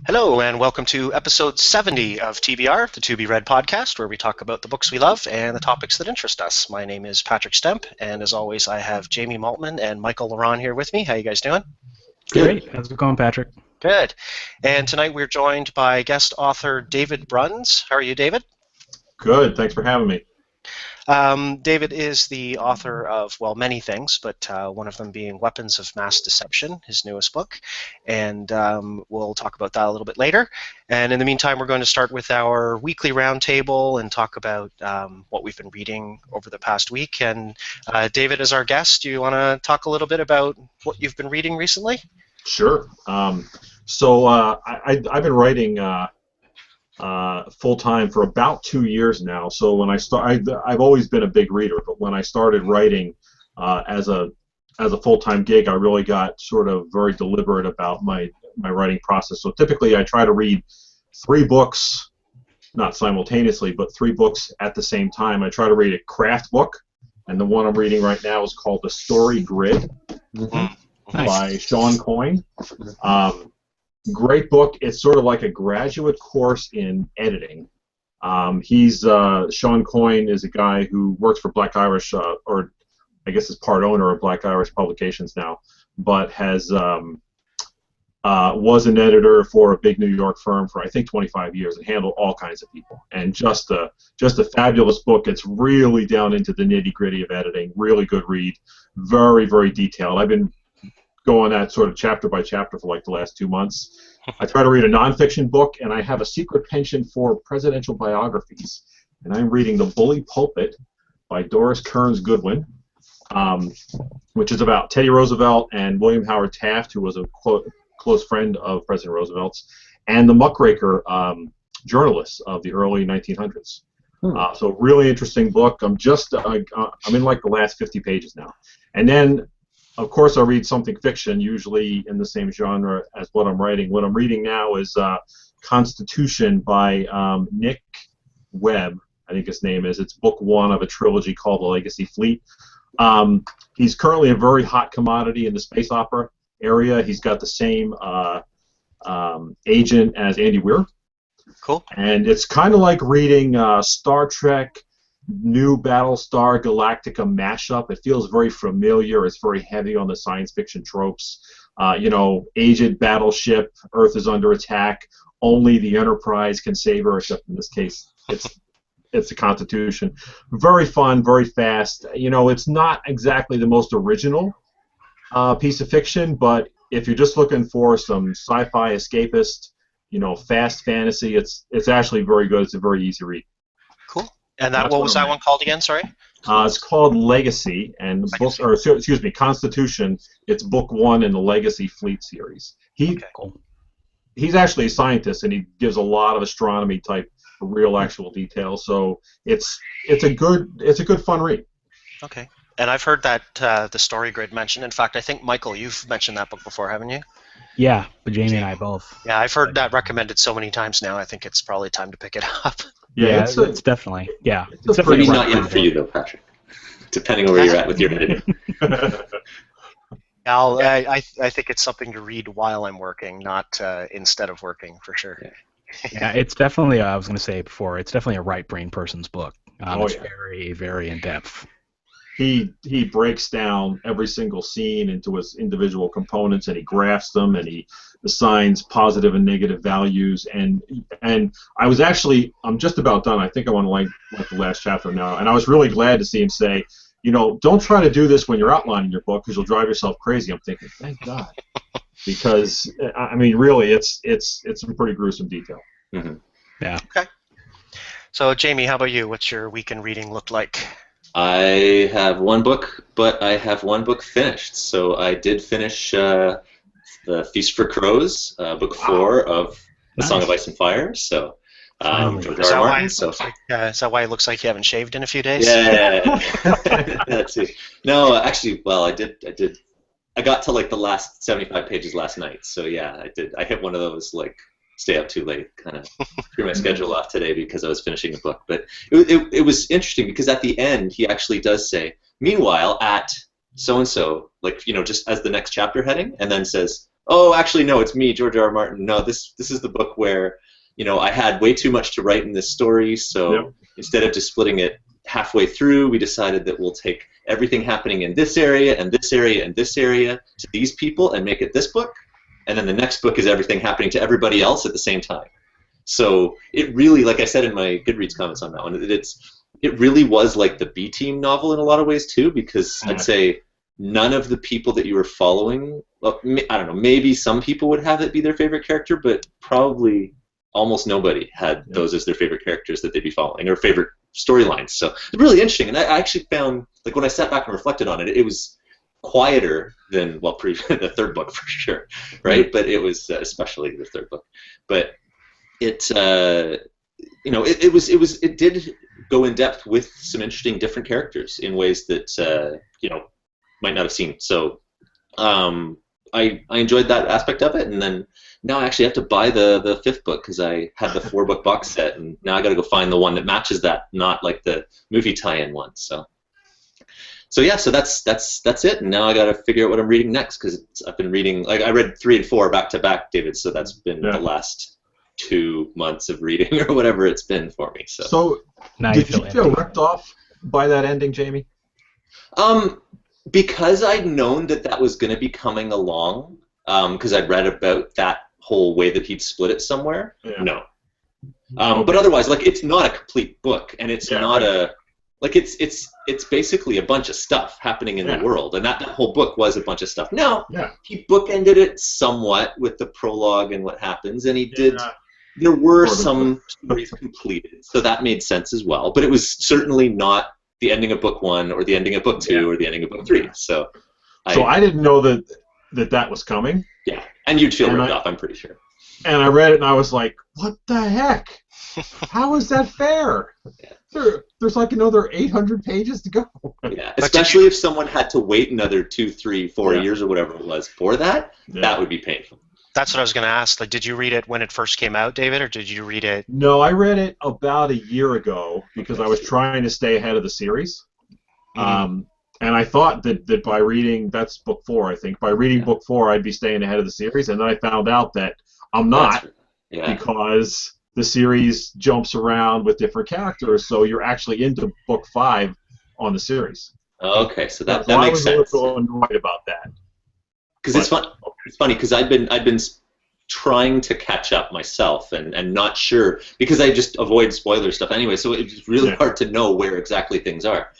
Hello, and welcome to episode 70 of TBR, the To Be Read podcast, where we talk about the books we love and the topics that interest us. My name is Patrick Stemp, and as always, I have Jamie Maltman and Michael Ronn here with me. How you guys doing? Great. How's it going, Patrick? Good. And tonight we're joined by guest author David Bruns. How are you, David? Good. Thanks for having me. David is the author of, well, many things, but one of them being Weapons of Mass Deception, his newest book, and we'll talk about that a little bit later. And in the meantime, we're going to start with our weekly roundtable and talk about what we've been reading over the past week. And David, as our guest, do you want to talk a little bit about what you've been reading recently? Sure. I've been writing full time for about 2 years now. So when I've always been a big reader, but when I started writing as a full time gig, I really got sort of very deliberate about my writing process. So typically, I try to read 3 books, not simultaneously, but 3 books at the same time. I try to read a craft book, and the one I'm reading right now is called The Story Grid by Sean Coyne. Great book. It's sort of like a graduate course in editing. Sean Coyne is a guy who works for Black Irish, or I guess is part owner of Black Irish Publications now, but was an editor for a big New York firm for I think 25 years and handled all kinds of people. And just a fabulous book. It's really down into the nitty-gritty of editing. Really good read. Very, very detailed. I've been going at sort of chapter by chapter for like the last 2 months. I try to read a nonfiction book, and I have a secret penchant for presidential biographies. And I'm reading The Bully Pulpit by Doris Kearns Goodwin, which is about Teddy Roosevelt and William Howard Taft, who was a close friend of President Roosevelt's, and the muckraker journalists of the early 1900s. So really interesting book. I'm in like the last 50 pages now. And then of course, I read something fiction, usually in the same genre as what I'm writing. What I'm reading now is Constitution by Nick Webb, I think his name is. It's book 1 of a trilogy called The Legacy Fleet. He's currently a very hot commodity in the space opera area. He's got the same agent as Andy Weir. Cool. And it's kind of like reading Star Trek New Battlestar Galactica mashup. It feels very familiar. It's very heavy on the science fiction tropes. Aged battleship, Earth is under attack. Only the Enterprise can save her, except in this case, it's the Constitution. Very fun, very fast. It's not exactly the most original piece of fiction, but if you're just looking for some sci-fi escapist, fast fantasy, it's actually very good. It's a very easy read. Cool. And what was that one called again? Sorry. It's called Legacy, and Constitution. It's book 1 in the Legacy Fleet series. He's actually a scientist, and he gives a lot of astronomy type real actual details. So it's a good fun read. Okay. And I've heard that the Story Grid mentioned. In fact, I think Michael, you've mentioned that book before, haven't you? Yeah, but Jamie and I both. Yeah, I've heard that recommended so many times now. I think it's probably time to pick it up. Yeah, it's definitely. Yeah, it's maybe not yet for you though, Patrick. Depending on where you're at with your editing. I think it's something to read while I'm working, not instead of working, for sure. Yeah, it's definitely. I was going to say before, it's definitely a right brain person's book. It's very, very in depth. He breaks down every single scene into its individual components, and he graphs them, and he assigns positive and negative values. And I'm just about done. I think I want to like the last chapter now. And I was really glad to see him say, don't try to do this when you're outlining your book because you'll drive yourself crazy. I'm thinking, thank God, because I mean, really, it's some pretty gruesome detail. Mm-hmm. Yeah. Okay. So, Jamie, how about you? What's your weekend reading look like? I have 1 book, but I have 1 book finished. So I did finish The Feast for Crows, book 4 of The Song of Ice and Fire. So, Is that why it looks like you haven't shaved in a few days? Yeah. That's it. No, actually, well, I did. I got to like the last 75 pages last night. So yeah, I did. I hit one of those like stay up too late, kind of threw my schedule off today because I was finishing a book. But it was interesting because at the end he actually does say, meanwhile at so-and-so, like, just as the next chapter heading, and then says, oh, actually, no, it's me, George R. R. Martin. No, this is the book where, I had way too much to write in this story, so instead of just splitting it halfway through, we decided that we'll take everything happening in this area and this area and this area to these people and make it this book, and then the next book is everything happening to everybody else at the same time. So it really, like I said in my Goodreads comments on that one, it really was like the B-Team novel in a lot of ways too, because I'd say none of the people that you were following, well, I don't know, maybe some people would have it be their favorite character, but probably almost nobody had those as their favorite characters that they'd be following, or favorite storylines. So it's really interesting, and I actually found, like, when I sat back and reflected on it, it was quieter than, well, the third book for sure, right? But it was especially the third book. But it did go in depth with some interesting different characters in ways that might not have seen. So I enjoyed that aspect of it, and then now I actually have to buy the fifth book because I had the 4-book box set, and now I got to go find the one that matches that, not like the movie tie-in one. So yeah, so that's it, and now I got to figure out what I'm reading next, because I've been reading, like, I read 3 and 4 back to back, David. So that's been the last 2 months of reading or whatever it's been for me. So now did you feel ripped off by that ending, Jamie? Because I'd known that was going to be coming along, because I'd read about that whole way that he'd split it somewhere. No. But otherwise, like, it's not a complete book, and it's not like, it's basically a bunch of stuff happening in the world, and that whole book was a bunch of stuff. Now, he bookended it somewhat with the prologue and what happens, and he did. There were some stories completed, so that made sense as well. But it was certainly not the ending of book 1 or the ending of book 2 or the ending of book 3. So I didn't know that was coming. Yeah, and you'd feel ripped off, I'm pretty sure. And I read it, and I was like, what the heck? How is that fair? There's like another 800 pages to go. Yeah, especially if someone had to wait another 2, 3, 4 years or whatever it was for that, that would be painful. That's what I was going to ask. Like, did you read it when it first came out, David, or did you read it? No, I read it about a year ago because I was trying to stay ahead of the series. And I thought that by reading, that's book 4, I think, by reading book 4, I'd be staying ahead of the series, and then I found out that I'm not, because the series jumps around with different characters, so you're actually into book 5 on the series. Okay, so that makes sense. I was a little annoyed about that. Because it's funny because I've been trying to catch up myself and not sure, because I just avoid spoiler stuff anyway, so it's really hard to know where exactly things are.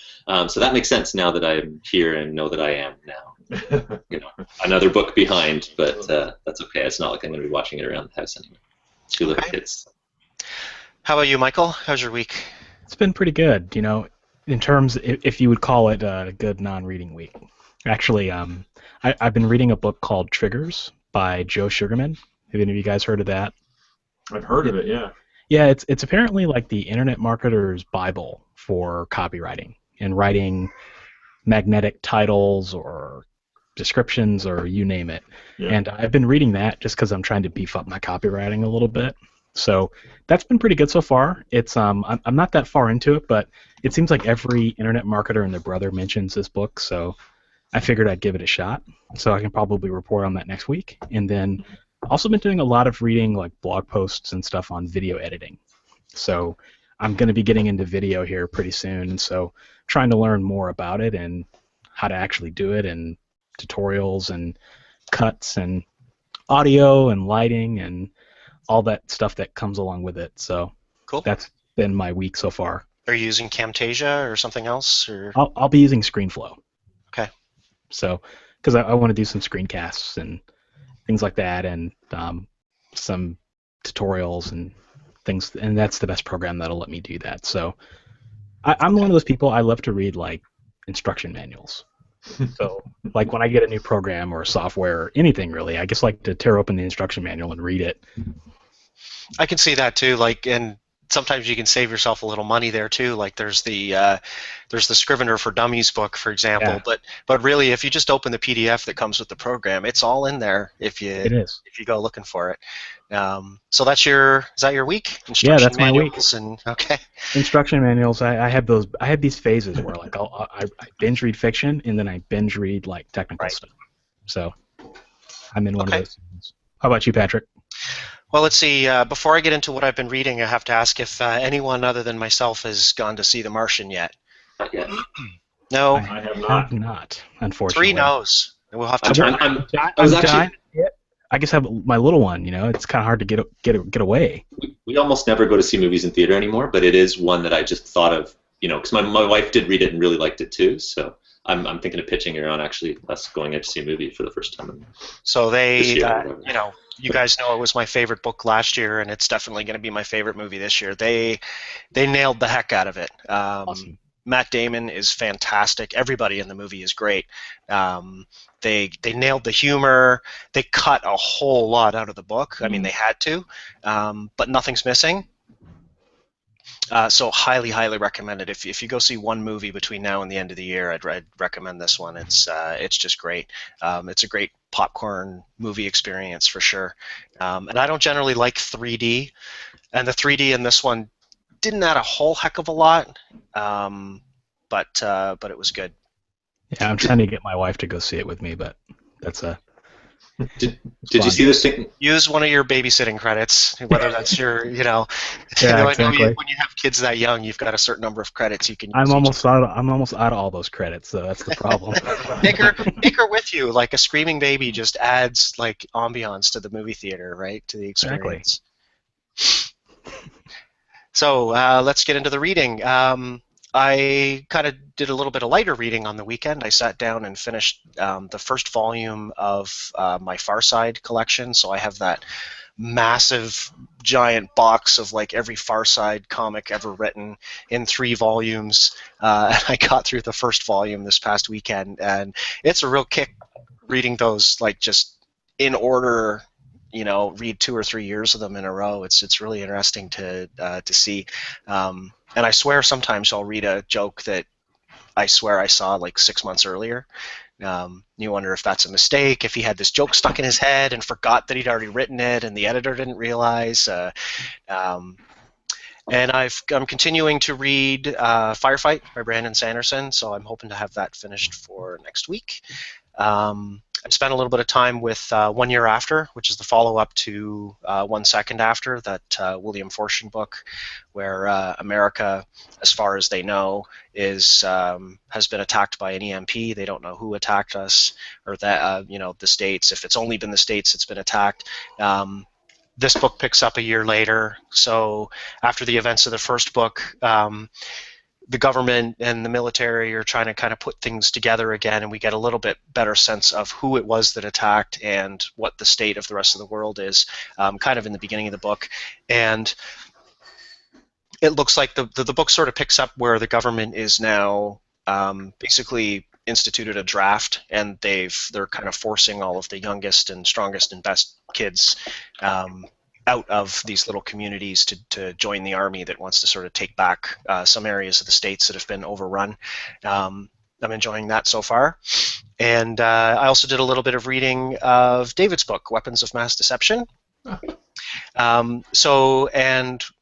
So that makes sense now that I'm here and know that I am now. Another book behind, but that's okay. It's not like I'm going to be watching it around the house anymore. 2 little kids. How about you, Michael? How's your week? It's been pretty good, in terms, if you would call it a good non-reading week. Actually, I've been reading a book called Triggers by Joe Sugarman. Have any of you guys heard of that? I've heard of it, yeah. Yeah, it's apparently like the internet marketer's Bible for copywriting and writing magnetic titles or descriptions or you name it. Yeah. And I've been reading that just because I'm trying to beef up my copywriting a little bit. So that's been pretty good so far. It's I'm not that far into it, but it seems like every internet marketer and their brother mentions this book, so I figured I'd give it a shot. So I can probably report on that next week. And then also been doing a lot of reading, like blog posts and stuff on video editing. So I'm going to be getting into video here pretty soon, and so trying to learn more about it and how to actually do it, and tutorials and cuts and audio and lighting and all that stuff that comes along with it. So cool. That's been my week so far. Are you using Camtasia or something else? Or I'll be using ScreenFlow. Okay. So, because I want to do some screencasts and things like that, and some tutorials and things, and that's the best program that'll let me do that. So, I'm one of those people, I love to read like instruction manuals. So, like when I get a new program or software or anything really, I just like to tear open the instruction manual and read it. I can see that too. Like, and sometimes you can save yourself a little money there too. Like there's the Scrivener for Dummies book, for example. Yeah. But really, if you just open the PDF that comes with the program, it's all in there. If you go looking for it. So is that your week? Yeah, that's my week. Okay. Instruction manuals. I have those. I have these phases where like I binge read fiction and then I binge read like technical stuff. So. I'm in one of Okay. those seasons. How about you, Patrick? Well, let's see. Before I get into what I've been reading, I have to ask if anyone other than myself has gone to see The Martian yet. Not yet. No? I have Have not. not, Three unfortunately. no's. We'll have to I'm, turn. I'm, I'm, I I was I'm dying actually. to see it. I just have my little one. It's kind of hard to get away. We almost never go to see movies in theater anymore, but it is one that I just thought of, because my wife did read it and really liked it too. So I'm thinking of pitching her on actually us going out to see a movie for the first time So this they, year. Or whatever. you guys know it was my favorite book last year, and it's definitely going to be my favorite movie this year. They nailed the heck out of it. Awesome. Matt Damon is fantastic. Everybody in the movie is great. They nailed the humor. They cut a whole lot out of the book. I mean, they had to, but nothing's missing. So highly, highly recommend it. If you go see one movie between now and the end of the year, I'd recommend this one. It's just great. It's a great popcorn movie experience for sure. And I don't generally like 3D, and the 3D in this one didn't add a whole heck of a lot, but it was good. Yeah, I'm trying to get my wife to go see it with me, but that's a. Did you see this thing? Use one of your babysitting credits, whether that's your, Yeah, I know exactly. when you have kids that young, you've got a certain number of credits you can use. I'm almost out of all those credits, so that's the problem. Take her with you. Like a screaming baby just adds like ambiance to the movie theater, right? To the experience. Exactly. So let's get into the reading. I kind of did a little bit of lighter reading on the weekend. I sat down and finished the first volume of my Far Side collection. So I have that massive, giant box of like every Far Side comic ever written in 3 volumes. And I got through the first volume this past weekend, and it's a real kick reading those like just in order. Read 2 or 3 years of them in a row. It's really interesting to see. And I swear sometimes I'll read a joke that I swear I saw like 6 months earlier. You wonder if that's a mistake, if he had this joke stuck in his head and forgot that he'd already written it and the editor didn't realize. And I'm continuing to read Firefight by Brandon Sanderson, so I'm hoping to have that finished for next week. I spent a little bit of time with 1 Year After, which is the follow-up to 1 Second After, that William Forstchen book, where America, as far as they know, has been attacked by an EMP. They don't know who attacked us, or that the states. If it's only been the states, it's been attacked. This book picks up a year later. So after the events of the first book, the government and the military are trying to kind of put things together again, and we get a little bit better sense of who it was that attacked and what the state of the rest of the world is, kind of in the beginning of the book. And it looks like the book sort of picks up where the government is now basically instituted a draft, and they're kind of forcing all of the youngest and strongest and best kids out of these little communities to join the army that wants to sort of take back some areas of the states that have been overrun. I'm enjoying that so far. And I also did a little bit of reading of David's book, Weapons of Mass Deception. And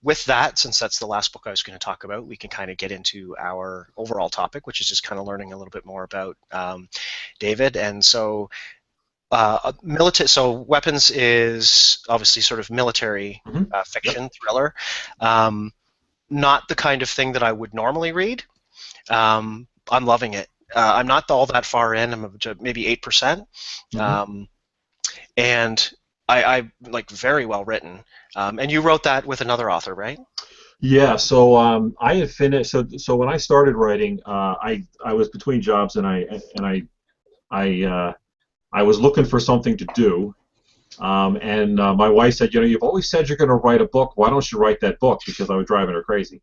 with that, since that's the last book I was going to talk about, we can kind of get into our overall topic, which is just kind of learning a little bit more about David. And so so Weapons is obviously sort of military fiction, thriller. Not the kind of thing that I would normally read. I'm loving it. I'm not all that far in. I'm maybe 8%. And I like very well written. And you wrote that with another author, right? Yeah, so I had finished. So when I started writing, I was between jobs, and I was looking for something to do, and my wife said, you've always said you're going to write a book. Why don't you write that book? Because I was driving her crazy.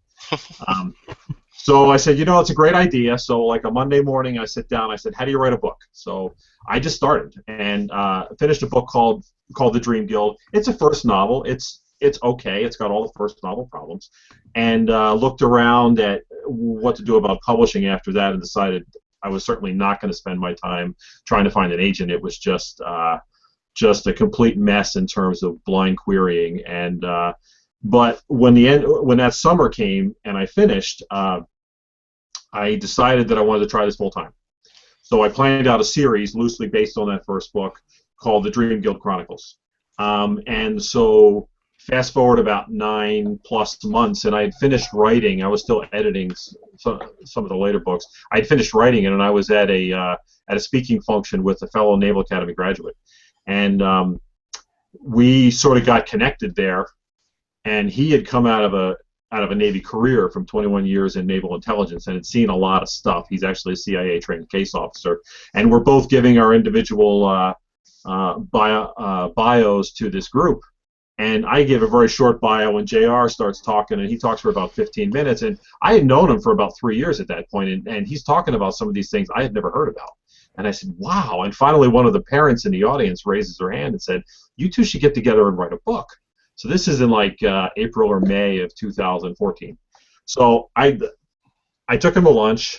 So I said, it's a great idea. So like a Monday morning, I sit down. I said, how do you write a book? So I just started and finished a book called The Dream Guild. It's a first novel. It's okay. It's got all the first novel problems, and looked around at what to do about publishing after that, and decided I was certainly not going to spend my time trying to find an agent. It was just a complete mess in terms of blind querying. And but when that summer came and I finished, I decided that I wanted to try this full time. So I planned out a series loosely based on that first book called the Dream Guild Chronicles. And so fast forward about 9+ months, and I had finished writing. I was still editing some of the later books. I had finished writing it, and I was at a speaking function with a fellow Naval Academy graduate, and we sort of got connected there. And he had come out of a Navy career from 21 years in naval intelligence and had seen a lot of stuff. He's actually a CIA trained case officer, and we're both giving our individual bios to this group. And I give a very short bio, and JR starts talking, and he talks for about 15 minutes. And I had known him for about 3 years at that point, and he's talking about some of these things I had never heard about. And I said, wow. And finally, one of the parents in the audience raises her hand and said, you two should get together and write a book. So this is in like April or May of 2014. So I took him to lunch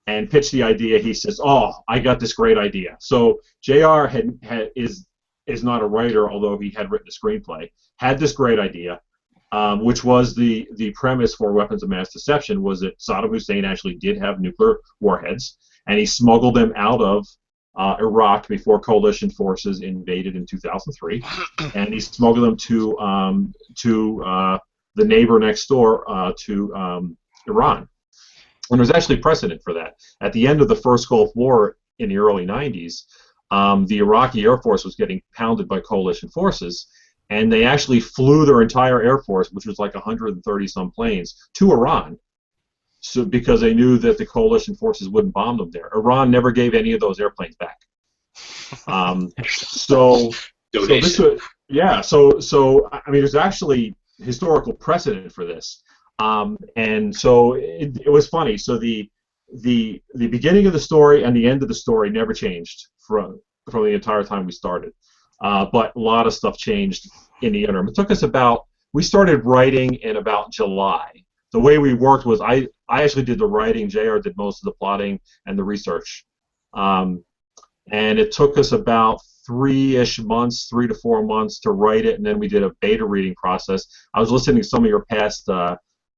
and pitched the idea. He says, oh, I got this great idea. So JR is not a writer, although he had written a screenplay, had this great idea, which was the premise for Weapons of Mass Deception, was that Saddam Hussein actually did have nuclear warheads, and he smuggled them out of Iraq before coalition forces invaded in 2003, and he smuggled them to the neighbor next door to Iran. And there's actually precedent for that. At the end of the first Gulf War in the early 90s, the Iraqi Air Force was getting pounded by coalition forces, and they actually flew their entire Air Force, which was like 130-some planes, to Iran, so because they knew that the coalition forces wouldn't bomb them there. Iran never gave any of those airplanes back. So this was, yeah. So I mean, there's actually historical precedent for this, and so it was funny. So the beginning of the story and the end of the story never changed from the entire time we started, but a lot of stuff changed in the interim. It took us we started writing in about July. The way we worked was I actually did the writing, JR did most of the plotting and the research, and it took us about 3-ish months, 3 to 4 months to write it, and then we did a beta reading process. I was listening to some of your past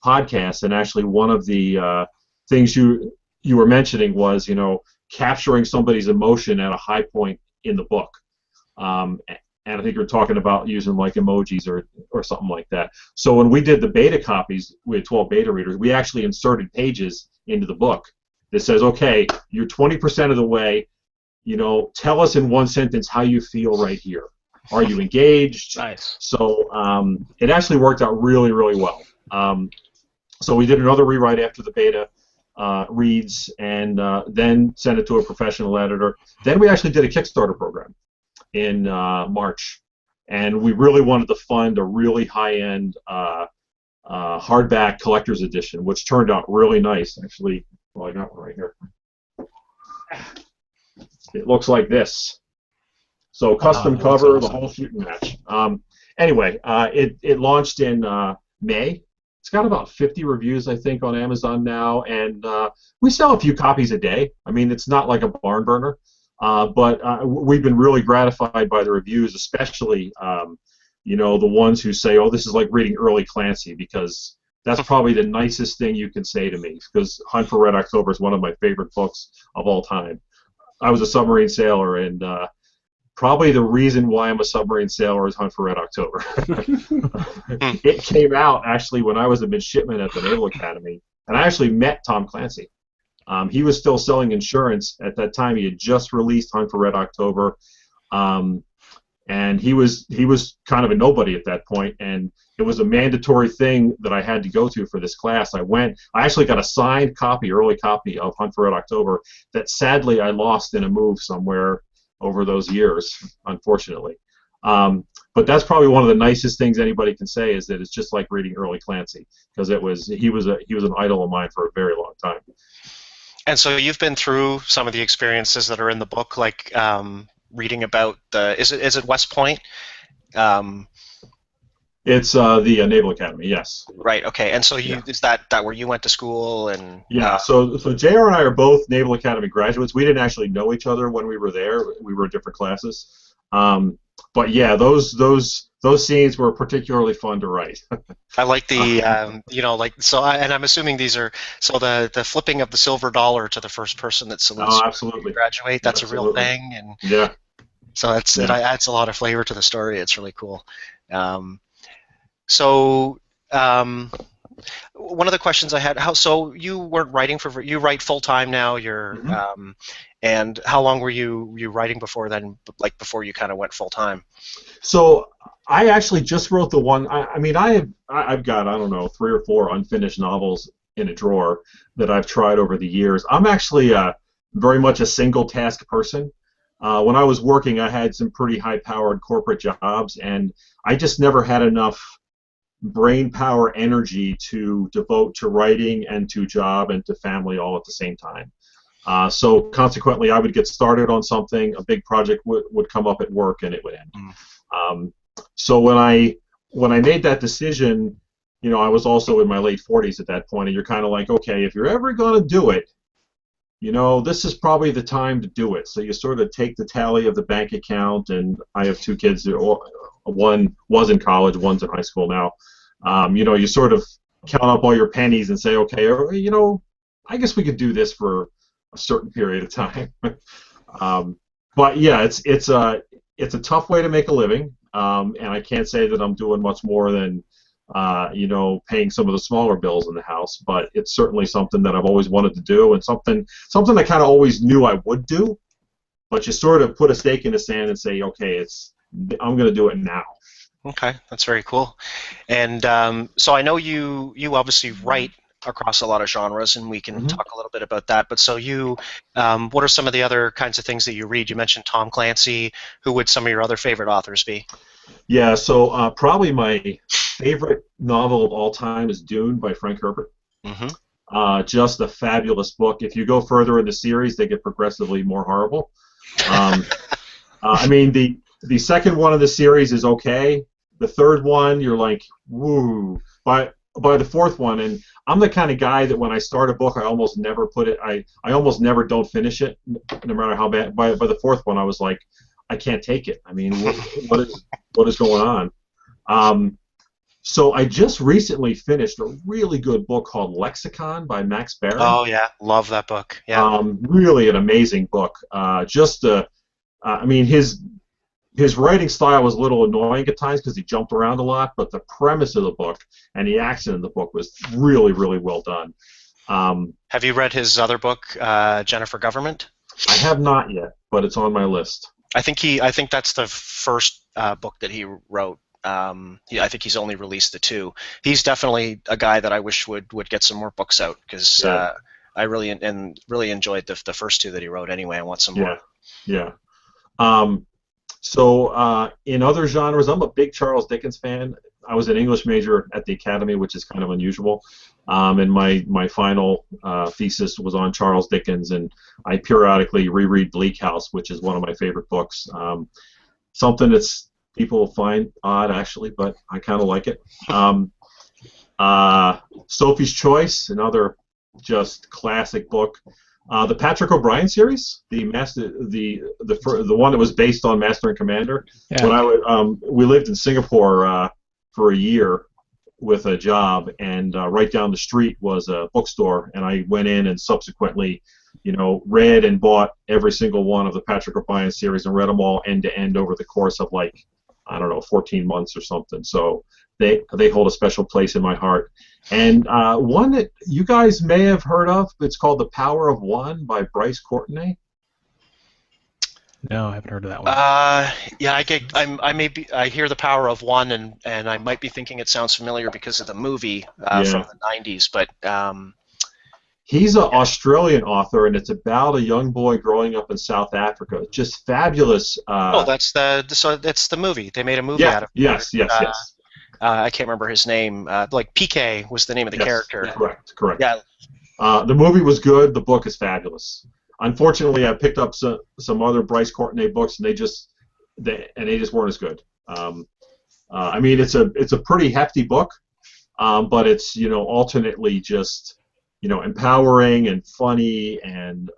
podcasts, and actually one of the things you were mentioning was, capturing somebody's emotion at a high point in the book. And I think you're talking about using like emojis or something like that. So when we did the beta copies, we had 12 beta readers, we actually inserted pages into the book that says, okay, you're 20% of the way, tell us in one sentence how you feel right here. Are you engaged? Nice. So it actually worked out really, really well. So we did another rewrite after the beta reads, and then sent it to a professional editor. Then we actually did a Kickstarter program in March, and we really wanted to fund a really high-end hardback collector's edition, which turned out really nice. Actually, well, I got one right here. It looks like this. So custom cover, awesome. The whole shooting match. Anyway, it launched in May. It's got about 50 reviews, I think, on Amazon now, and we sell a few copies a day. I mean, it's not like a barn burner. But we've been really gratified by the reviews, especially the ones who say, "Oh, this is like reading early Clancy," because that's probably the nicest thing you can say to me. Because Hunt for Red October is one of my favorite books of all time. I was a submarine sailor, and probably the reason why I'm a submarine sailor is Hunt for Red October. It came out actually when I was a midshipman at the Naval Academy, and I actually met Tom Clancy. He was still selling insurance at that time. He had just released Hunt for Red October, and he was kind of a nobody at that point. And it was a mandatory thing that I had to go to for this class. I actually got a signed copy, early copy of Hunt for Red October that sadly I lost in a move somewhere over those years, unfortunately. But that's probably one of the nicest things anybody can say, is that it's just like reading early Clancy, because he was an idol of mine for a very long time. And so you've been through some of the experiences that are in the book, like reading about is it West Point? It's the Naval Academy, yes. Right. Okay. And so is that where you went to school? And yeah. So JR and I are both Naval Academy graduates. We didn't actually know each other when we were there. We were in different classes. But yeah, those scenes were particularly fun to write. I like the and I'm assuming these are the flipping of the silver dollar to the first person that salutes. Oh, absolutely. You graduate. That's absolutely a real thing. And yeah. So it Yeah. adds a lot of flavor to the story. It's really cool. Um, so um, one of the questions I had, so you weren't writing you write full time now. Mhm. And how long were you writing before then? Like before you kind of went full time? So I actually just wrote the one. I mean, I've got, I don't know, 3 or 4 unfinished novels in a drawer that I've tried over the years. I'm actually very much a single task person. When I was working, I had some pretty high-powered corporate jobs, and I just never had enough brain power energy to devote to writing and to job and to family all at the same time. So consequently, I would get started on something, a big project would come up at work, and it would end. Mm. So when I made that decision, I was also in my late 40s at that point, and you're kind of like, okay, if you're ever going to do it, this is probably the time to do it. So you sort of take the tally of the bank account, and I have 2 kids. One was in college, one's in high school now. You sort of count up all your pennies and say, okay, I guess we could do this for a certain period of time. But yeah, it's a tough way to make a living, and I can't say that I'm doing much more than paying some of the smaller bills in the house. But it's certainly something that I've always wanted to do, and something I kind of always knew I would do. But you sort of put a stake in the sand and say, okay, I'm going to do it now. Okay, that's very cool. And so I know you obviously write across a lot of genres, and we can talk a little bit about that. But so what are some of the other kinds of things that you read? You mentioned Tom Clancy. Who would some of your other favorite authors be? Yeah, so probably my favorite novel of all time is Dune by Frank Herbert. Just a fabulous book. If you go further in the series, they get progressively more horrible. I mean, the second one of the series is okay. The third one, you're like, woo. By the fourth one, and I'm the kind of guy that when I start a book, I almost never put it. I almost never don't finish it, no matter how bad. By the fourth one, I was like, I can't take it. I mean, what is going on? So I just recently finished a really good book called Lexicon by Max Barron. Oh yeah, love that book. Yeah. Really an amazing book. I mean, his writing style was a little annoying at times because he jumped around a lot, but the premise of the book and the action in the book was really, really well done. Have you read his other book, Jennifer Government? I have not yet, but it's on my list. I think that's the first book that he wrote. I think he's only released the 2. He's definitely a guy that I wish would get some more books out, because I really enjoyed the first 2 that he wrote anyway. I want some more. Yeah. So in other genres, I'm a big Charles Dickens fan. I was an English major at the Academy, which is kind of unusual. And my final thesis was on Charles Dickens, and I periodically reread Bleak House, which is one of my favorite books. Something that's people find odd, actually, but I kind of like it. Sophie's Choice, another just classic book. The Patrick O'Brian series, the one that was based on Master and Commander. Yeah. When we lived in Singapore for a year with a job, and right down the street was a bookstore, and I went in and subsequently, read and bought every single one of the Patrick O'Brian series and read them all end to end over the course of 14 months or something. So they hold a special place in my heart. And one that you guys may have heard of, it's called The Power of One by Bryce Courtenay. No, I haven't heard of that one. Yeah, I hear The Power of One, and I might be thinking it sounds familiar because of the movie from the 90s, but he's an Australian author, and it's about a young boy growing up in South Africa. Just fabulous. That's the movie. They made a movie out of it. Yes. I can't remember his name. PK was the name of the character. Correct. Yeah. The movie was good. The book is fabulous. Unfortunately, I picked up some other Bryce Courtenay books, and they just weren't as good. I mean, it's a pretty hefty book, but it's alternately just empowering and funny, and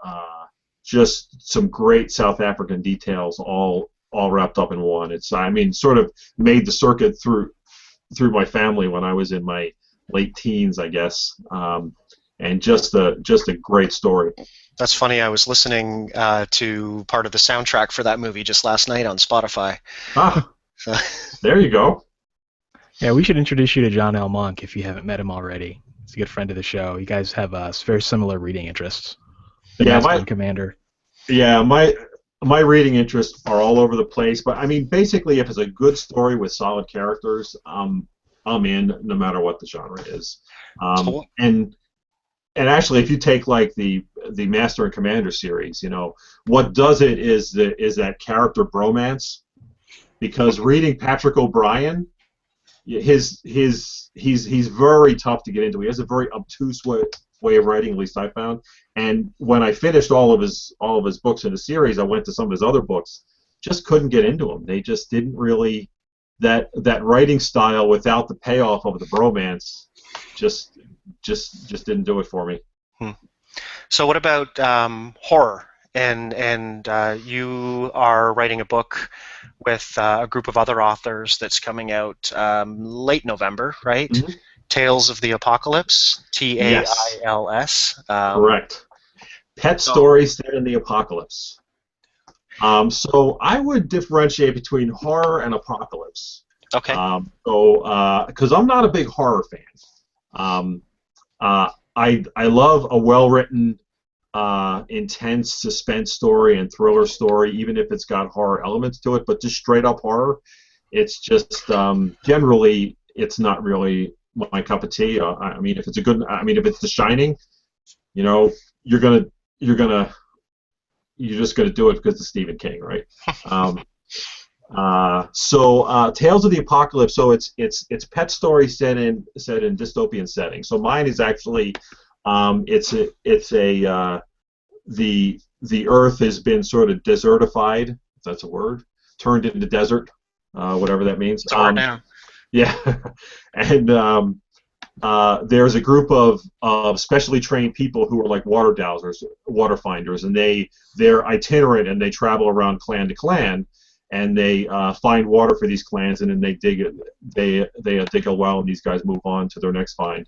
just some great South African details all wrapped up in one. Sort of made the circuit through my family when I was in my late teens, I guess. and just a great story. That's funny. I was listening to part of the soundtrack for that movie just last night on Spotify. Ah, So. There you go. Yeah, we should introduce you to John L. Monk if you haven't met him already. He's a good friend of the show. You guys have very similar reading interests. The Master and Commander. Yeah, my reading interests are all over the place, but I mean, basically, if it's a good story with solid characters, I'm in no matter what the genre is. And actually, if you take like the Master and Commander series, what does it is that character bromance. Because reading Patrick O'Brien, he's very tough to get into. He has a very obtuse way of writing, at least I found. And when I finished all of his books in the series, I went to some of his other books. Just couldn't get into them. They just didn't really that writing style without the payoff of the bromance just didn't do it for me. So what about horror? And you are writing a book with a group of other authors that's coming out late November, right? Mm-hmm. Tales of the Apocalypse, Tails. Correct. Pet stories set in the apocalypse. So I would differentiate between horror and apocalypse. Okay. Because I'm not a big horror fan. I love a well-written, intense suspense story and thriller story, even if it's got horror elements to it. But just straight up horror, it's just generally it's not really my cup of tea. I mean, if it's The Shining, you're just gonna do it because it's Stephen King, right? Tales of the Apocalypse. So it's pet story set in dystopian setting. So mine is actually the Earth has been sort of desertified, if that's a word, turned into desert, whatever that means. Yeah, and there's a group of specially trained people who are like water dowsers, water finders, and they're itinerant and they travel around clan to clan, and they find water for these clans, and then they dig a well, and these guys move on to their next find.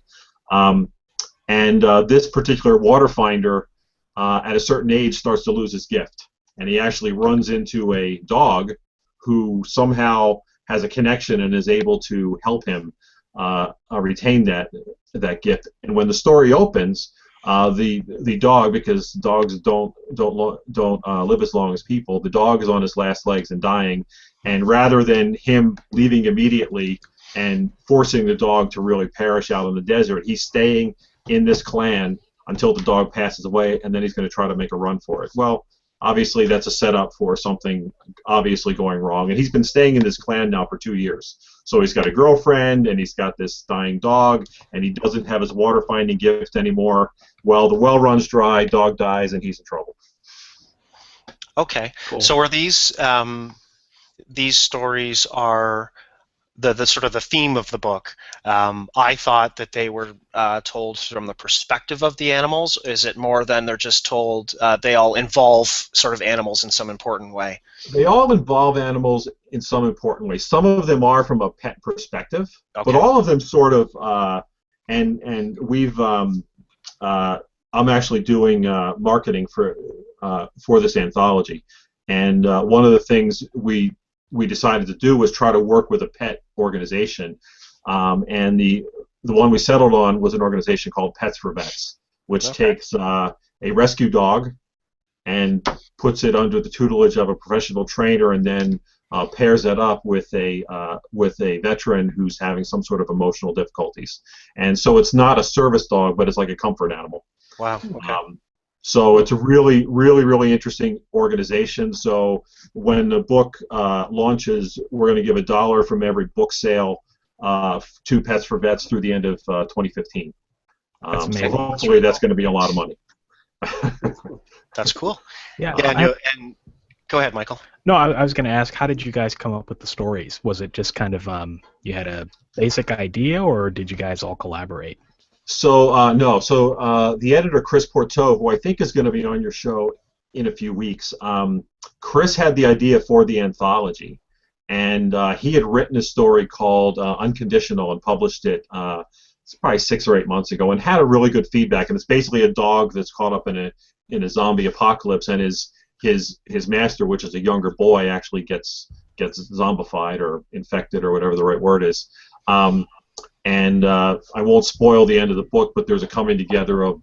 This particular water finder, at a certain age, starts to lose his gift, and he actually runs into a dog who somehow has a connection and is able to help him retain that gift. And when the story opens, the dog, because dogs don't live as long as people, the dog is on his last legs and dying, and rather than him leaving immediately and forcing the dog to really perish out in the desert, he's staying in this clan until the dog passes away, and then he's going to try to make a run for it. Well, obviously that's a setup for something obviously going wrong, and he's been staying in this clan now for 2 years. So he's got a girlfriend, and he's got this dying dog, and he doesn't have his water-finding gift anymore. Well, the well runs dry, dog dies, and he's in trouble. Okay. Cool. So are these stories are the sort of the theme of the book? I thought that they were told from the perspective of the animals. Is it more than they're just told they all involve sort of animals in some important way? They all involve animals in some important way. Some of them are from a pet perspective, okay, but all of them sort of and we've I'm actually doing marketing for this anthology, and one of the things we decided to do was try to work with a pet organization, and the one we settled on was an organization called Pets for Vets, which takes a rescue dog and puts it under the tutelage of a professional trainer, and then pairs it up with a veteran who's having some sort of emotional difficulties. And so it's not a service dog, but it's like a comfort animal. Wow. Okay. So it's a really, really, really interesting organization. So when the book launches, we're going to give $1 from every book sale to Pets for Vets through the end of 2015. That's amazing. So hopefully that's going to be a lot of money. That's cool. Yeah. And go ahead, Michael. No, I was going to ask, how did you guys come up with the stories? Was it just kind of you had a basic idea, or did you guys all collaborate? So no. So the editor, Chris Porteau, who I think is going to be on your show in a few weeks, Chris had the idea for the anthology, and he had written a story called Unconditional and published it probably 6 or 8 months ago, and had a really good feedback. And it's basically a dog that's caught up in a zombie apocalypse, and his master, which is a younger boy, actually gets zombified or infected or whatever the right word is. And I won't spoil the end of the book, but there's a coming together of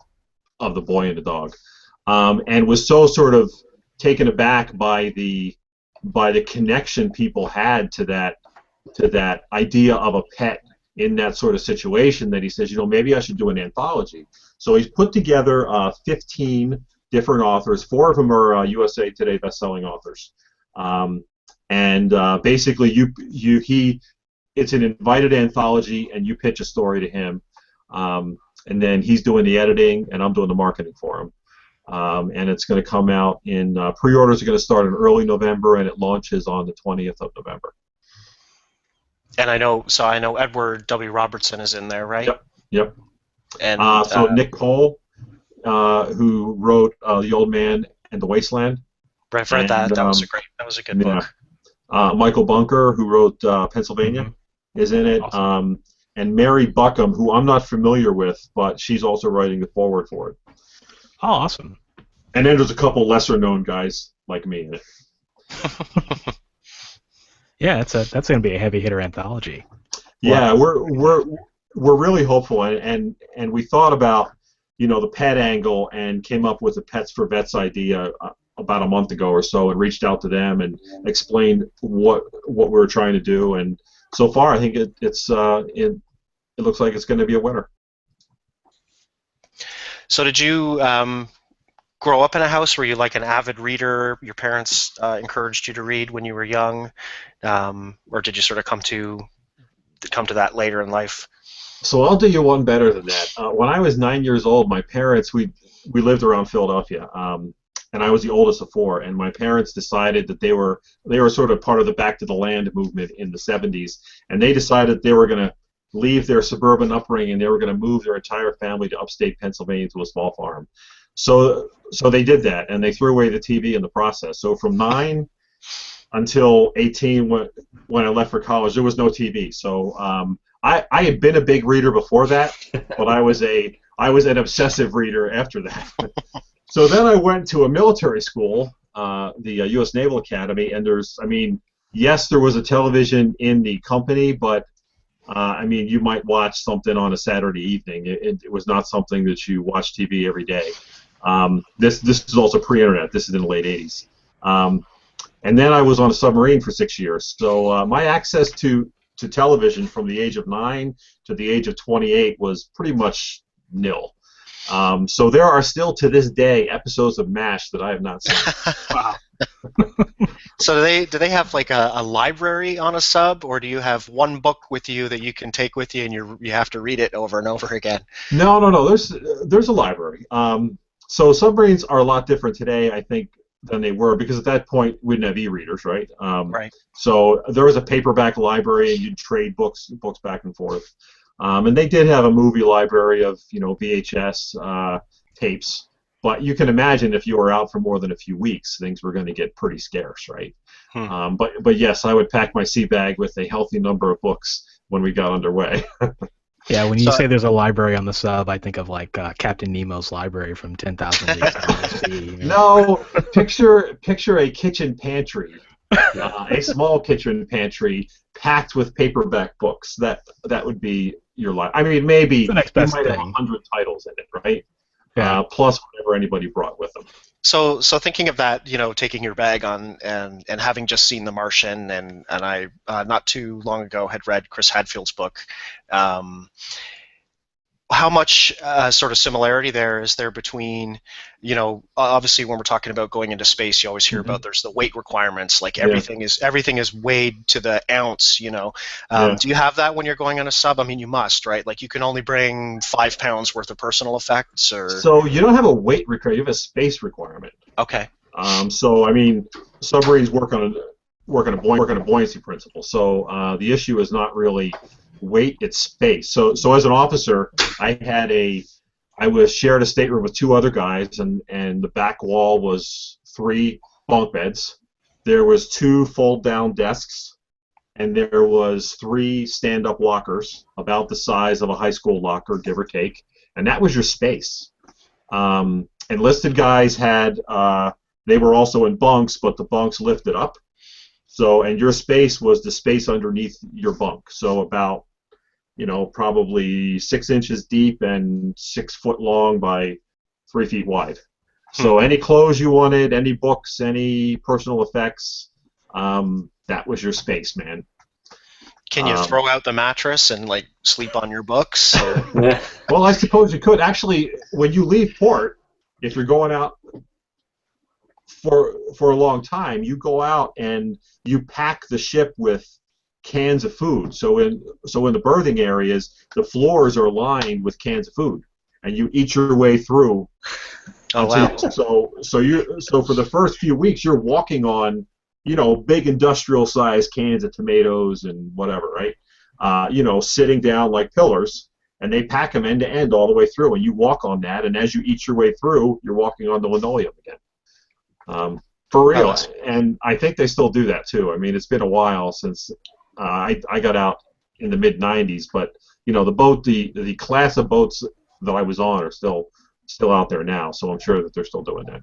the boy and the dog, and was so sort of taken aback by the connection people had to that idea of a pet in that sort of situation, that he says, maybe I should do an anthology. So he's put together 15 different authors. 4 of them are USA Today best-selling authors, and basically it's an invited anthology, and you pitch a story to him, and then he's doing the editing, and I'm doing the marketing for him. And it's going to come out in pre-orders are going to start in early November, and it launches on the 20th of November. And I know Edward W. Robertson is in there, right? Yep. And so Nick Cole, who wrote The Old Man and the Wasteland. I've read that. That was a good book. Michael Bunker, who wrote Pennsylvania, is in it. Awesome. And Mary Buckham, who I'm not familiar with, but she's also writing the foreword for it. Oh, awesome. And then there's a couple lesser-known guys like me in it. Yeah, that's going to be a heavy hitter anthology. Yeah, we're really hopeful, and we thought about the pet angle and came up with the Pets for Vets idea about a month ago or so, and reached out to them and explained what we were trying to do, and so far I think it looks like it's going to be a winner. So did you grow up in a house where you like an avid reader? Your parents encouraged you to read when you were young, or did you sort of come to that later in life? So I'll do you one better than that. When I was 9 years old, my parents, we lived around Philadelphia, and I was the oldest of 4. And my parents decided that they were sort of part of the Back to the Land movement in the 70s, and they decided they were going to leave their suburban upbringing, and they were going to move their entire family to upstate Pennsylvania to a small farm. So they did that, and they threw away the TV in the process. So from 9 until 18, when I left for college, there was no TV. So I had been a big reader before that, but I was an obsessive reader after that. So then I went to a military school, the U.S. Naval Academy, and yes, there was a television in the company, but you might watch something on a Saturday evening. It was not something that you watch TV every day. This is also pre-internet. This is in the late 80s. And then I was on a submarine for 6 years. So my access to television from the age of 9 to the age of 28 was pretty much nil. So there are still to this day episodes of MASH that I have not seen. Wow. So do they have like a library on a sub, or do you have one book with you that you can take with you and you have to read it over and over again? No. There's a library. So submarines are a lot different today, I think, than they were, because at that point we didn't have e-readers, right? Right. So there was a paperback library, and you'd trade books back and forth. And they did have a movie library of VHS tapes. But you can imagine if you were out for more than a few weeks, things were going to get pretty scarce, right? But yes, I would pack my sea bag with a healthy number of books when we got underway. Yeah, when you say there's a library on the sub, I think of like Captain Nemo's library from 10,000 Leagues Under the Sea. No, picture a kitchen pantry, a small kitchen pantry packed with paperback books. That would be your life. Maybe you might have 100 titles in it, right? Yeah. Plus whatever anybody brought with them. So thinking of that, taking your bag on and having just seen The Martian, and I not too long ago had read Chris Hadfield's book. How much sort of similarity there is there between, obviously when we're talking about going into space, you always hear about there's the weight requirements, like everything is weighed to the ounce, Do you have that when you're going on a sub? You must, right? Like you can only bring 5 pounds worth of personal effects, or so you don't have a weight requirement, you have a space requirement. Okay. Submarines work on a buoyancy principle. So the issue is not really weight, it's space. So as an officer, I was shared a stateroom with 2 other guys, and the back wall was 3 bunk beds. There was 2 fold-down desks, and there was 3 stand-up lockers about the size of a high school locker, give or take, and that was your space. Enlisted guys had they were also in bunks, but the bunks lifted up. So, and your space was the space underneath your bunk. So about, probably 6 inches deep and 6 foot long by 3 feet wide. So any clothes you wanted, any books, any personal effects, that was your space, man. Can you throw out the mattress and like sleep on your books? Well, I suppose you could. Actually, when you leave port, if you're going out for a long time, you go out and you pack the ship with cans of food. So in the berthing areas, the floors are lined with cans of food, and you eat your way through. Oh wow! So for the first few weeks, you're walking on, big industrial-sized cans of tomatoes and whatever, right? Sitting down like pillars, and they pack them end to end all the way through, and you walk on that, and as you eat your way through, you're walking on the linoleum again. For real, and I think they still do that too. I mean, it's been a while since I got out in the mid-'90s, but the class of boats that I was on are still out there now, so I'm sure that they're still doing that.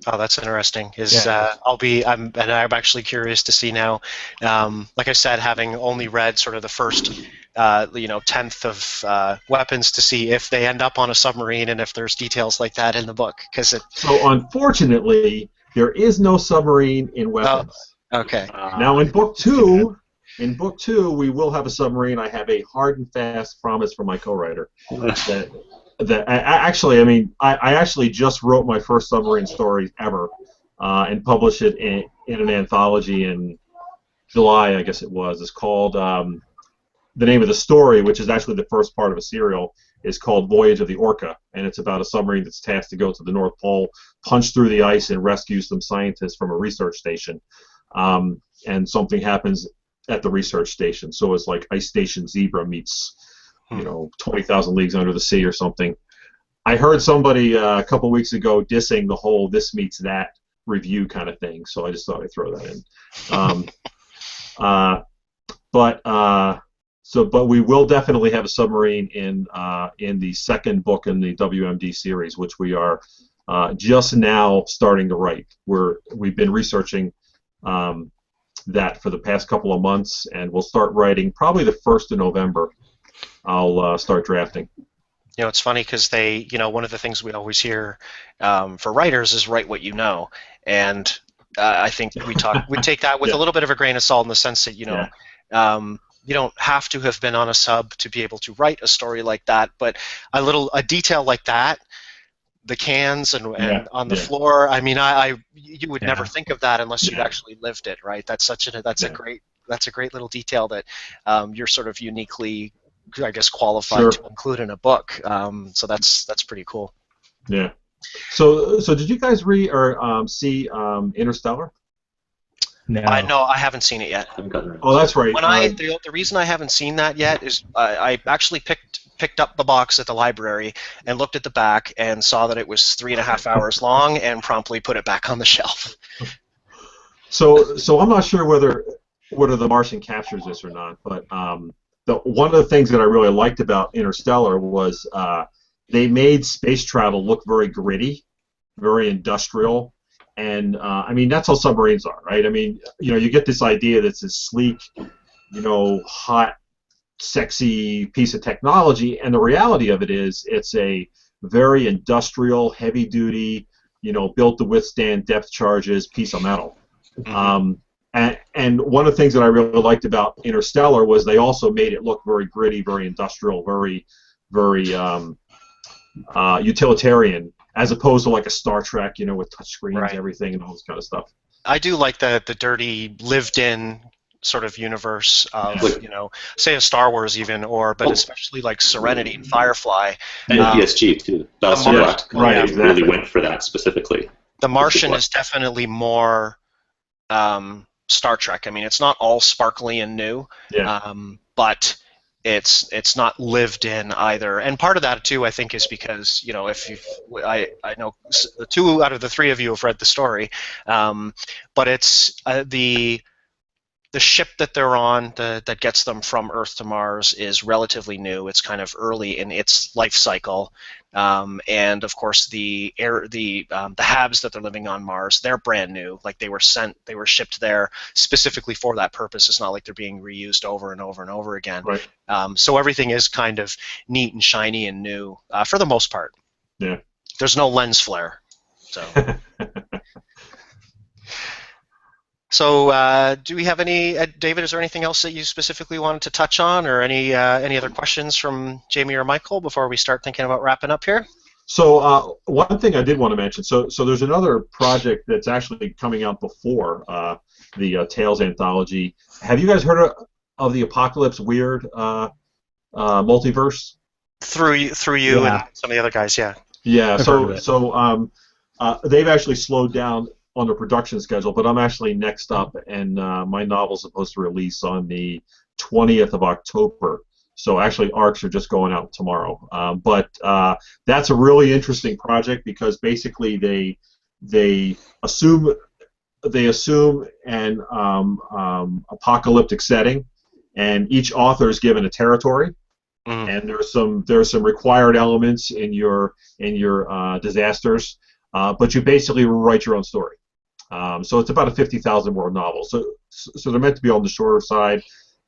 Oh, that's interesting. I'm actually curious to see now. Like I said, having only read sort of the first, tenth of weapons, to see if they end up on a submarine and if there's details like that in the book. So unfortunately, there is no submarine in weapons. Oh, okay. Now in book two, we will have a submarine. I have a hard and fast promise from my co-writer that I actually just wrote my first submarine story ever and published it in an anthology in July, I guess it was. It's called, the name of the story, which is actually the first part of a serial, is called Voyage of the Orca, and it's about a submarine that's tasked to go to the North Pole, punch through the ice, and rescue some scientists from a research station. And something happens at the research station, so it's like Ice Station Zebra meets 20,000 Leagues Under the Sea or something. I heard somebody a couple weeks ago dissing the whole this meets that review kind of thing, so I just thought I'd throw that in. But we will definitely have a submarine in the second book in the WMD series, which we are just now starting to write. We've been researching that for the past couple of months, and we'll start writing probably the 1st of November. I'll start drafting. It's funny because one of the things we always hear for writers is write what you know, and I think we take that with a little bit of a grain of salt in the sense that you don't have to have been on a sub to be able to write a story like that, but a detail like that, the cans and on the floor. I mean, you would never think of that unless you'd actually lived it, right? That's a great little detail that you're sort of uniquely, I guess, qualified to include in a book. So that's pretty cool. Yeah. So did you guys read or see Interstellar? No. I haven't seen it yet. Oh, that's right. The reason I haven't seen that yet is I actually picked up the box at the library and looked at the back and saw that it was 3.5 hours long and promptly put it back on the shelf. So I'm not sure whether the Martian captures this or not, but one of the things that I really liked about Interstellar was they made space travel look very gritty, very industrial. And I mean, that's how submarines are, right? I mean, you get this idea that it's this sleek, hot, sexy piece of technology, and the reality of it is it's a very industrial, heavy-duty, built to withstand depth charges piece of metal. Mm-hmm. And one of the things that I really liked about Interstellar was they also made it look very gritty, very industrial, very, very utilitarian, as opposed to like a Star Trek, with touchscreens and everything and all this kind of stuff. I do like the dirty, lived-in sort of universe of, say a Star Wars even, but especially like Serenity and Firefly. And PSG too. That's right, exactly. Really went for that specifically. The Martian is definitely more Star Trek. I mean, it's not all sparkly and new, but it's not lived in either. And part of that too, I think, is because I know 2 out of the 3 of you have read the story, but it's the the ship that they're on that gets them from Earth to Mars is relatively new. It's kind of early in its life cycle, and of course the HABs that they're living on Mars, they're brand new. Like they were shipped there specifically for that purpose. It's not like they're being reused over and over and over again. Right. So everything is kind of neat and shiny and new for the most part. Yeah. There's no lens flare. So. So, do we have any, David? Is there anything else that you specifically wanted to touch on, or any other questions from Jamie or Michael before we start thinking about wrapping up here? So, one thing I did want to mention. So there's another project that's actually coming out before the Tales anthology. Have you guys heard of the Apocalypse Weird multiverse? Through you and some of the other guys, yeah. Yeah. So they've actually slowed down on the production schedule, but I'm actually next up, and my novel's supposed to release on the 20th of October. So actually, ARCs are just going out tomorrow. But that's a really interesting project because basically they assume an apocalyptic setting, and each author is given a territory. And there's some required elements in your disasters, but you basically write your own story. So it's about a 50,000 word novel. So they're meant to be on the shorter side.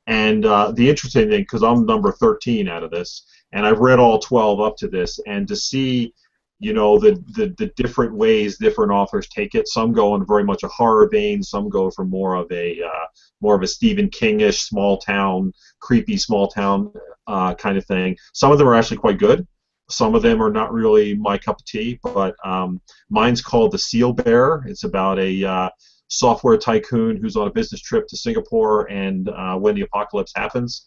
And the interesting thing, because I'm number 13 out of this, and I've read all 12 up to this, and to see, the different ways different authors take it. Some go in very much a horror vein. Some go for more of a Stephen King-ish creepy small town kind of thing. Some of them are actually quite good. Some of them are not really my cup of tea, but mine's called The Seal Bearer. It's about a software tycoon who's on a business trip to Singapore, and when the apocalypse happens,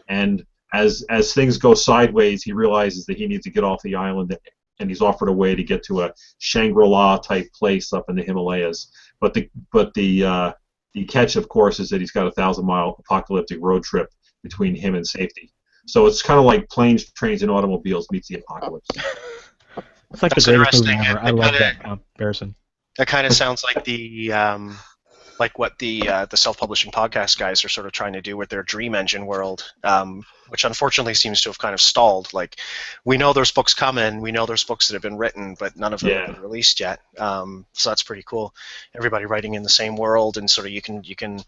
and as things go sideways, he realizes that he needs to get off the island, and he's offered a way to get to a Shangri-La type place up in the Himalayas. But the catch, of course, is that he's got a 1,000-mile apocalyptic road trip between him and safety. So it's kind of like Planes, Trains, and Automobiles meets the apocalypse. It's like the greatest movie ever. I love that comparison. That kind of sounds like like what the self-publishing podcast guys are sort of trying to do with their Dream Engine world, which unfortunately seems to have kind of stalled. Like, we know there's books coming, we know there's books that have been written, but none of them have been released yet. So that's pretty cool. Everybody writing in the same world, and sort of you can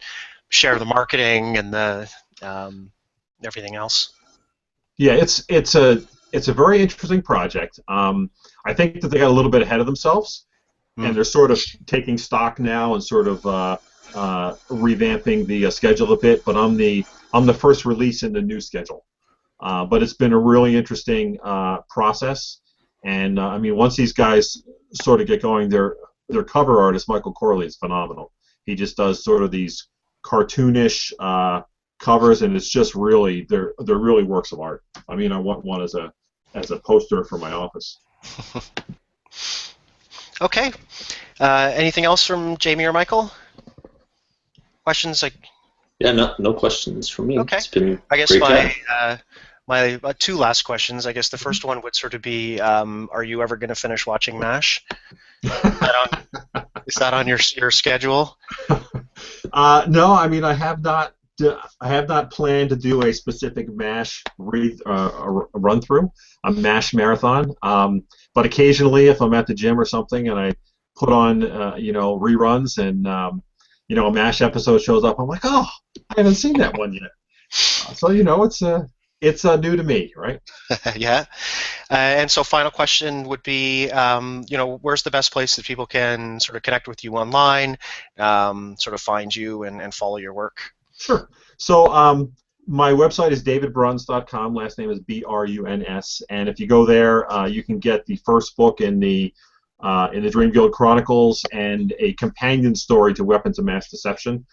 share the marketing and the everything else. Yeah, it's a very interesting project. I think that they got a little bit ahead of themselves, and they're sort of taking stock now and sort of revamping the schedule a bit. But I'm the first release in the new schedule. But it's been a really interesting process, and I mean, once these guys sort of get going, their cover artist Michael Corley is phenomenal. He just does sort of these cartoonish covers, and it's just really they're really works of art. I mean, I want one as a poster for my office. Okay. Anything else from Jamie or Michael? Questions? Yeah, no questions from me. Okay. It's been I guess great my two last questions. I guess the first one would sort of be, are you ever going to finish watching MASH? Is that on your schedule? No, I mean, I have not planned to do a specific MASH run through, a MASH marathon. But occasionally, if I'm at the gym or something, and I put on reruns, and a MASH episode shows up, I'm like, oh, I haven't seen that one yet. So it's new to me, right? Yeah. And so, final question would be, where's the best place that people can sort of connect with you online, sort of find you and follow your work? Sure. So my website is davidbruns.com. Last name is Bruns. And if you go there, you can get the first book in the Dream Guild Chronicles and a companion story to Weapons of Mass Deception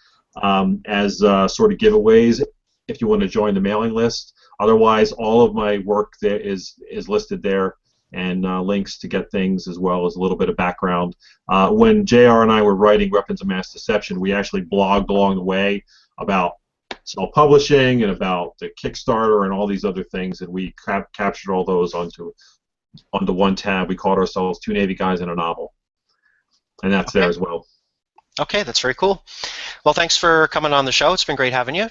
as sort of giveaways if you want to join the mailing list. Otherwise, all of my work there is listed there, and links to get things, as well as a little bit of background. When JR and I were writing Weapons of Mass Deception, we actually blogged along the way about self-publishing and about the Kickstarter and all these other things, and we captured all those onto one tab. We called ourselves Two Navy Guys in a Novel, and that's there as well. Okay, that's very cool. Well, thanks for coming on the show. It's been great having you.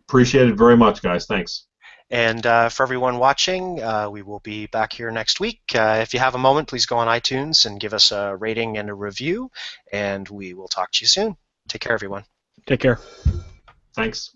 Appreciate it very much, guys. Thanks. And for everyone watching, we will be back here next week. If you have a moment, please go on iTunes and give us a rating and a review, and we will talk to you soon. Take care, everyone. Take care. Thanks.